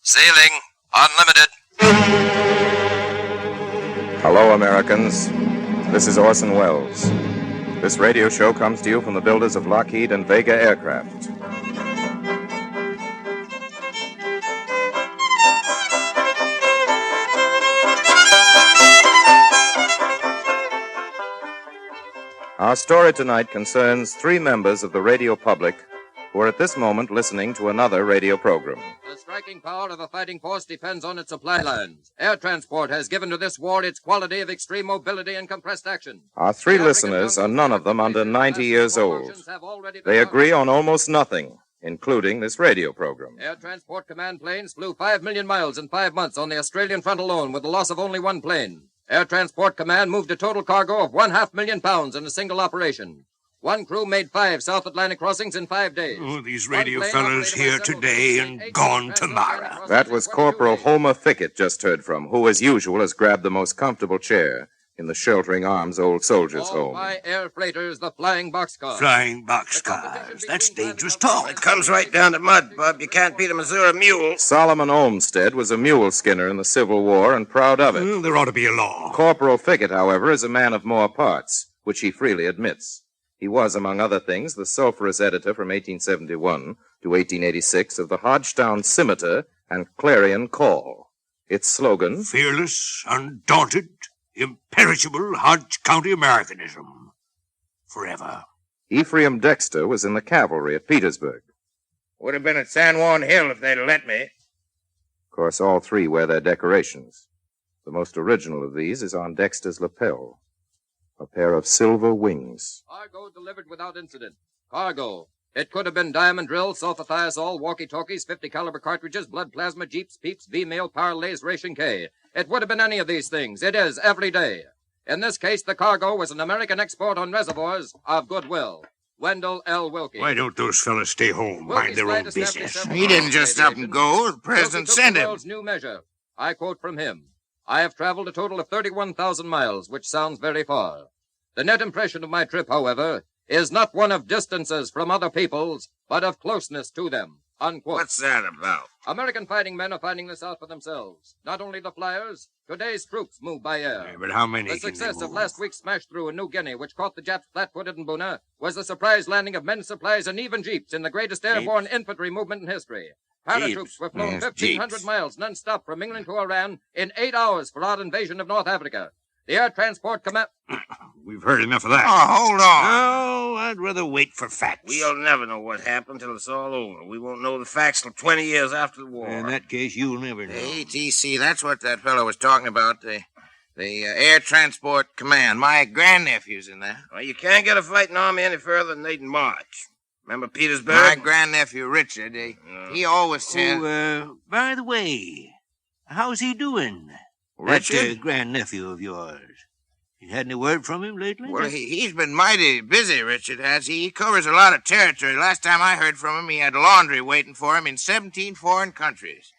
Sailing unlimited. Hello, Americans. This is Orson Welles. This radio show comes to you from the builders of Lockheed and Vega Aircraft. Our story tonight concerns three members of the radio public who are at this moment listening to another radio program. The striking power of a fighting force depends on its supply lines. Air transport has given to this war its quality of extreme mobility and compressed action. Our three listeners are none of them under 90 years old. They agree on almost nothing, including this radio program. Air Transport Command planes flew 5 million miles in 5 months on the Australian front alone with the loss of only one plane. Air Transport Command moved a total cargo of 500,000 pounds in a single operation. One crew made 5 South Atlantic crossings in 5 days. Oh, these radio fellows here today and gone tomorrow. That was Corporal Homer Fickett just heard from, who, as usual, has grabbed the most comfortable chair in the sheltering arms old soldiers' home. By air freighters, the flying boxcars. Flying boxcars. That's dangerous talk. It comes right down to mud, Bub. You can't beat a Missouri mule. Solomon Olmsted was a mule skinner in the Civil War and proud of it. Well, there ought to be a law. Corporal Fickett, however, is a man of more parts, which he freely admits. He was, among other things, the sulphurous editor from 1871 to 1886 of the Hodgetown Scimitar and Clarion Call. Its slogan, Fearless, undaunted, imperishable Hodge County Americanism. Forever. Ephraim Dexter was in the cavalry at Petersburg. Would have been at San Juan Hill if they'd let me. Of course, all three wear their decorations. The most original of these is on Dexter's lapel. A pair of silver wings. Cargo delivered without incident. Cargo. It could have been diamond drills, sulfathiazole, walkie-talkies, 50 caliber cartridges, blood plasma, jeeps, peeps, V-mail, parlays, ration K. It would have been any of these things. It is every day. In this case, the cargo was an American export on reservoirs of goodwill. Wendell L. Wilkie. Why don't those fellas stay home, mind their own business? He didn't just up and go. The president sent him. New measure. I quote from him. I have traveled a total of 31,000 miles, which sounds very far. The net impression of my trip, however, is not one of distances from other peoples, but of closeness to them. Unquote. What's that about? American fighting men are finding this out for themselves. Not only the flyers, today's troops move by air. Yeah, but how many The success of last week's smash through in New Guinea, which caught the Japs flat-footed in Buna, was the surprise landing of men, supplies, and even jeeps in the greatest airborne infantry movement in history. Paratroops were flown 1,500 miles non-stop from England to Iran in 8 hours for our invasion of North Africa. The Air Transport Command... We've heard enough of that. Oh, hold on. No, I'd rather wait for facts. We'll never know what happened till it's all over. We won't know the facts till 20 years after the war. In that case, you'll never know. ATC, that's what that fellow was talking about. The Air Transport Command. My grandnephew's in there. Well, you can't get a fighting army any further than they can march. Remember Petersburg? My grandnephew, Richard, he always said... Oh, by the way, how's he doing? Richard? That grandnephew of yours. You had any word from him lately? Well, he's been mighty busy, Richard has. He covers a lot of territory. Last time I heard from him, he had laundry waiting for him in 17 foreign countries.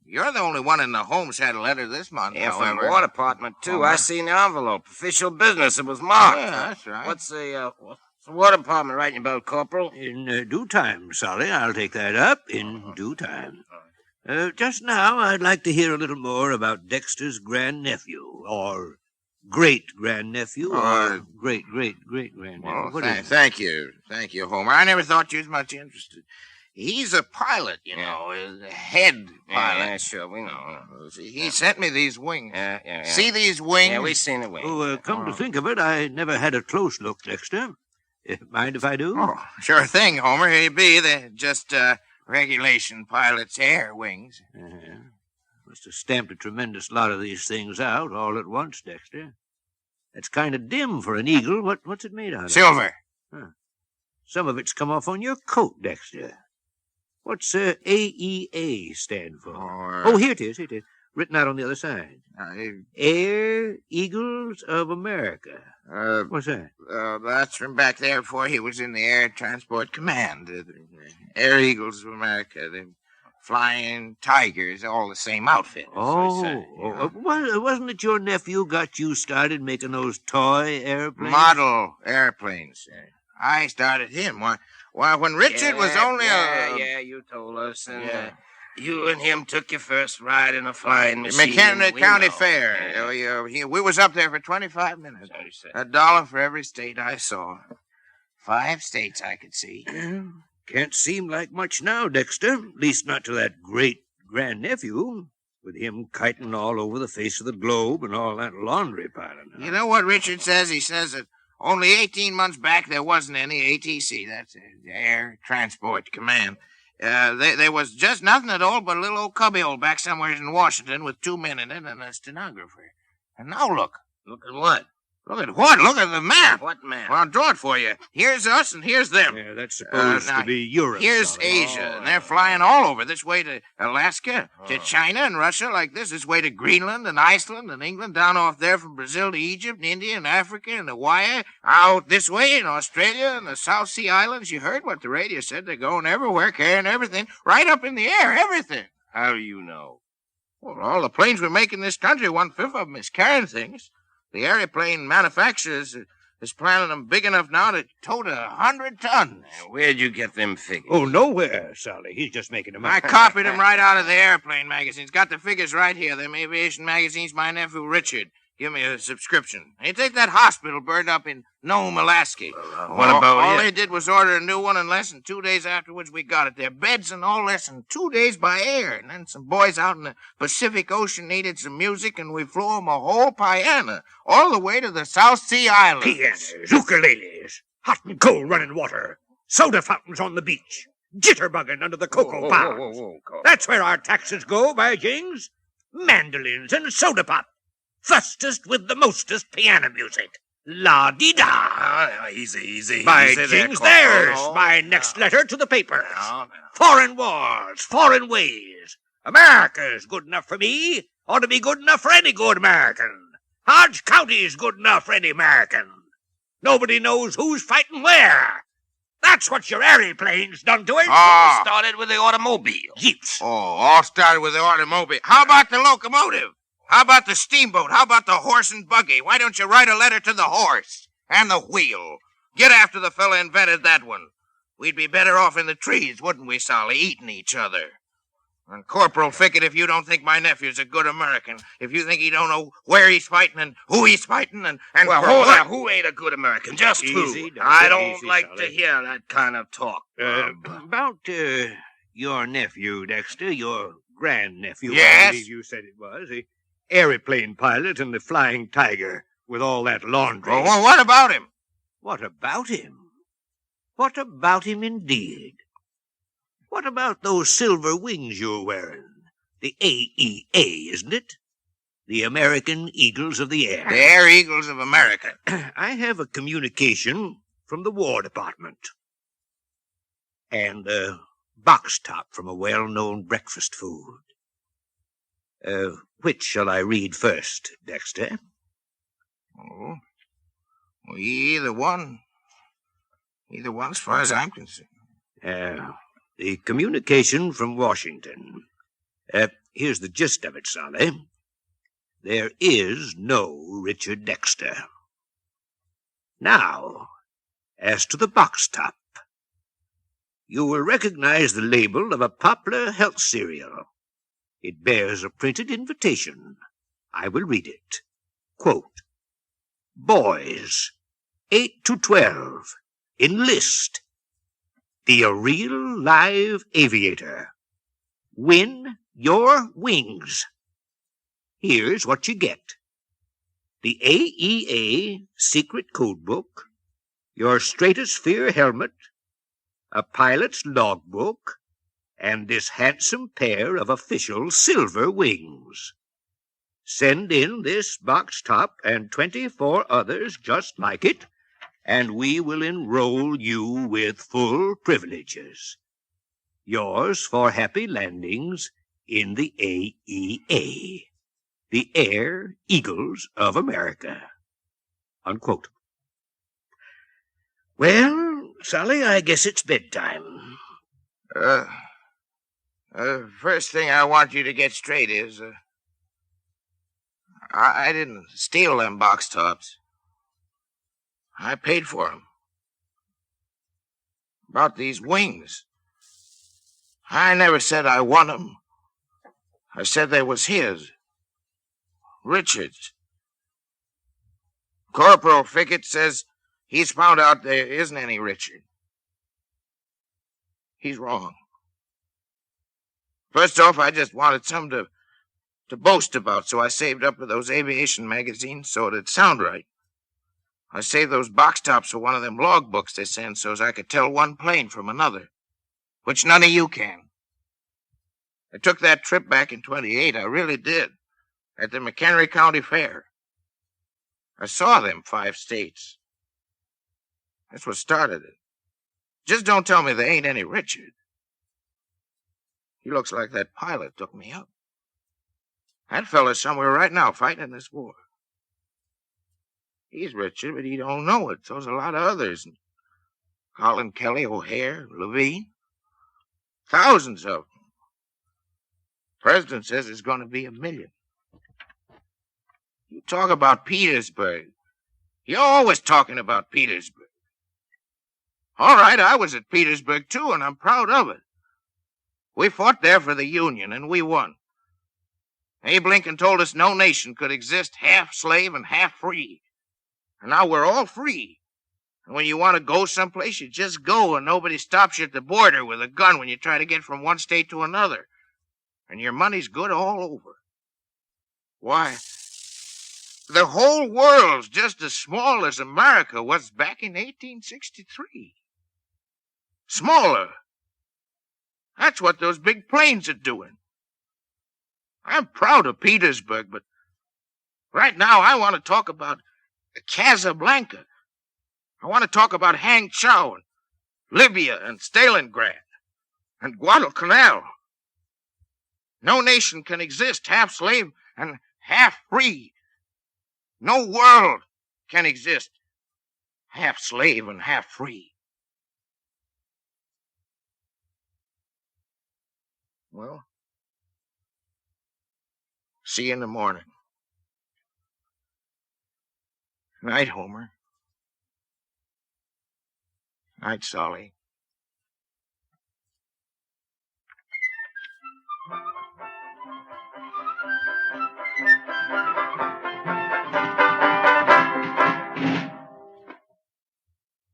You're the only one in the Homes had a letter this month, Yeah, however. from the War Department, too. I seen the envelope. Official business. It was marked. Yeah, that's right. What's the War Department writing about, Corporal? In due time, Solly. I'll take that up in due time. Just now, I'd like to hear a little more about Dexter's grandnephew, or great-grandnephew, or great-great-great-grandnephew. Well, thank you. Thank you, Homer. I never thought you was much interested. He's a pilot, you know, a head pilot. Yeah, sure, we know. He sent me these wings. Yeah. See these wings? Yeah, we seen the wings. Oh, come to think of it, I never had a close look, Dexter. Mind if I do? Oh, sure thing, Homer. Here you be. They're just, regulation pilot's air wings. Must have stamped a tremendous lot of these things out all at once, Dexter. That's kind of dim for an eagle. What's it made out of? Silver. Huh. Some of it's come off on your coat, Dexter. What's AEA stand for? Oh, here it is. Written out on the other side. Air Eagles of America. What's that? That's from back there before he was in the Air Transport Command. The Air Eagles of America. The Flying Tigers, all the same outfit. Wasn't it your nephew got you started making those toy airplanes? Model airplanes. I started him. Why, when Richard was only Yeah, you told us. And, You and him took your first ride in a flying machine. McHenry County Fair. We was up there for 25 minutes. $1 for every state I saw. 5 states I could see. Can't seem like much now, Dexter. At least not to that great grandnephew, with him kiting all over the face of the globe and all that laundry piling. You know what Richard says? He says that only 18 months back there wasn't any ATC. That's the Air Transport Command. There was just nothing at all but a little old cubbyhole back somewhere in Washington with 2 men in it and a stenographer. And now look. Look at what? Look at what? Look at the map. What map? Well, I'll draw it for you. Here's us and here's them. Yeah, that's supposed to be Europe. Here's Asia, and they're flying all over. This way to Alaska, to China and Russia like this way to Greenland and Iceland and England, down off there from Brazil to Egypt and India and Africa and Hawaii, out this way in Australia and the South Sea Islands. You heard what the radio said. They're going everywhere, carrying everything, right up in the air, everything. How do you know? Well, all the planes we make in this country, 1/5 of them is carrying things. The airplane manufacturers is planning them big enough now to tote 100 tons. Where'd you get them figures? Oh, nowhere, Sally. He's just making them up. I copied them right out of the airplane magazines. Got the figures right here. Them aviation magazines my nephew Richard give me a subscription. Hey, take that hospital burned up in Nome, Alaska. What about all it? they did was order a new one, and less than 2 days afterwards we got it. Their beds and all less than 2 days by air. And then some boys out in the Pacific Ocean needed some music, and we flew them a whole piano all the way to the South Sea Islands. Pianos, ukuleles, hot and cold running water, soda fountains on the beach, jitterbugging under the cocoa palms. That's where our taxes go, by jings. Mandolins and soda pop. Fustest with the mostest piano music. La-dee-da. Easy. By Easy there, jings, Corporal. there's Oh, my next letter to the papers. no. Foreign wars, foreign ways. America's good enough for me. Ought to be good enough for any good American. Hodge County's good enough for any American. Nobody knows who's fighting where. That's what your airplanes done to it. Ah. Started with the automobile. Jeeps. Oh, all started with the automobile. How about the locomotive? How about the steamboat? How about the horse and buggy? Why don't you write a letter to the horse and the wheel? Get after the fella invented that one. We'd be better off in the trees, wouldn't we, Solly, eating each other? And Corporal Fickett, if you don't think my nephew's a good American, if you think he don't know where he's fighting and who he's fighting and Well, for hold what? on. Who ain't a good American? Just Easy, who? Doctor, I don't easy, like Solly. to hear that kind of talk. About your nephew, Dexter, your grandnephew, I Yes? believe you said it was, the airplane pilot and the flying tiger with all that laundry. Oh, well, what about him? What about him? What about him indeed? What about those silver wings you're wearing? The AEA, isn't it? The American Eagles of the Air. The Air Eagles of America. I have a communication from the War Department. And a box top from a well-known breakfast food. Which shall I read first, Dexter? Oh, well, either one. Either one, as far as I'm concerned. The communication from Washington. Here's the gist of it, Solly. There is no Richard Dexter. Now, as to the box top. You will recognize the label of a popular health cereal. It bears a printed invitation. I will read it. Quote, Boys, 8 to 12, enlist. Be a real live aviator. Win your wings. Here's what you get. The AEA secret codebook, your stratosphere helmet, a pilot's logbook, and this handsome pair of official silver wings. Send in this box top and 24 others just like it, and we will enroll you with full privileges. Yours for happy landings in the AEA, the Air Eagles of America. Unquote. Well, Sally, I guess it's bedtime. First thing I want you to get straight is, I didn't steal them box tops. I paid for them. About these wings. I never said I won them I said they was his. Richard's. Corporal Fickett says he's found out there isn't any Richard. He's wrong. First off, I just wanted something to boast about, so I saved up for those aviation magazines so it'd sound right. I saved those box tops for one of them log books they send so's I could tell one plane from another, which none of you can. I took that trip back in '28, I really did, at the McHenry County Fair. I saw them 5 states. That's what started it. Just don't tell me there ain't any Richard. He looks like that pilot took me up. That fella's somewhere right now fighting in this war. He's Richard, but he don't know it. So's a lot of others. Colin Kelly, O'Hare, Levine. Thousands of them. President says there's going to be 1 million. You talk about Petersburg. You're always talking about Petersburg. All right, I was at Petersburg, too, and I'm proud of it. We fought there for the Union, and we won. Abe Lincoln told us no nation could exist half slave and half free. And now we're all free. And when you want to go someplace, you just go, and nobody stops you at the border with a gun when you try to get from one state to another. And your money's good all over. Why, the whole world's just as small as America was back in 1863. Smaller. That's what those big planes are doing. I'm proud of Petersburg, but right now I want to talk about Casablanca. I want to talk about Hangzhou and Libya and Stalingrad and Guadalcanal. No nation can exist half slave and half free. No world can exist half slave and half free. Well, see you in the morning. Night, Homer. Night, Solly.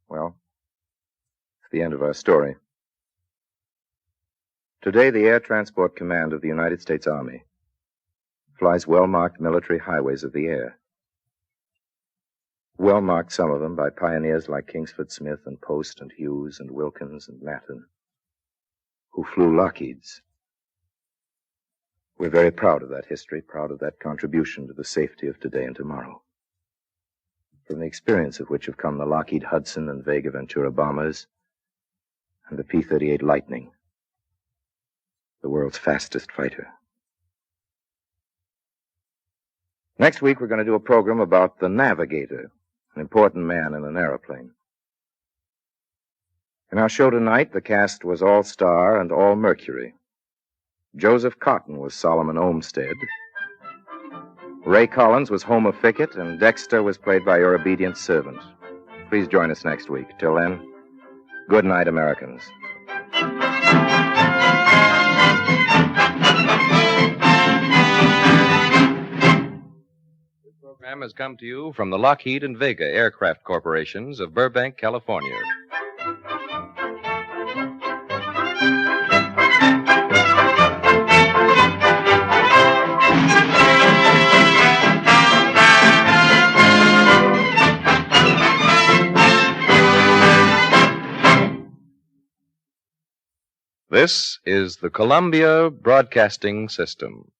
Well, it's the end of our story. Today, the Air Transport Command of the United States Army flies well-marked military highways of the air. Well-marked, some of them, by pioneers like Kingsford Smith and Post and Hughes and Wilkins and Matten, who flew Lockheeds. We're very proud of that history, proud of that contribution to the safety of today and tomorrow. From the experience of which have come the Lockheed Hudson and Vega Ventura bombers and the P-38 Lightning, the world's fastest fighter. Next week, we're going to do a program about the navigator, an important man in an airplane. In our show tonight, the cast was all star and all Mercury. Joseph Cotton was Solomon Olmsted. Ray Collins was Homer Fickett, and Dexter was played by your obedient servant. Please join us next week. Till then, good night, Americans. This program has come to you from the Lockheed and Vega Aircraft Corporations of Burbank, California. This is the Columbia Broadcasting System.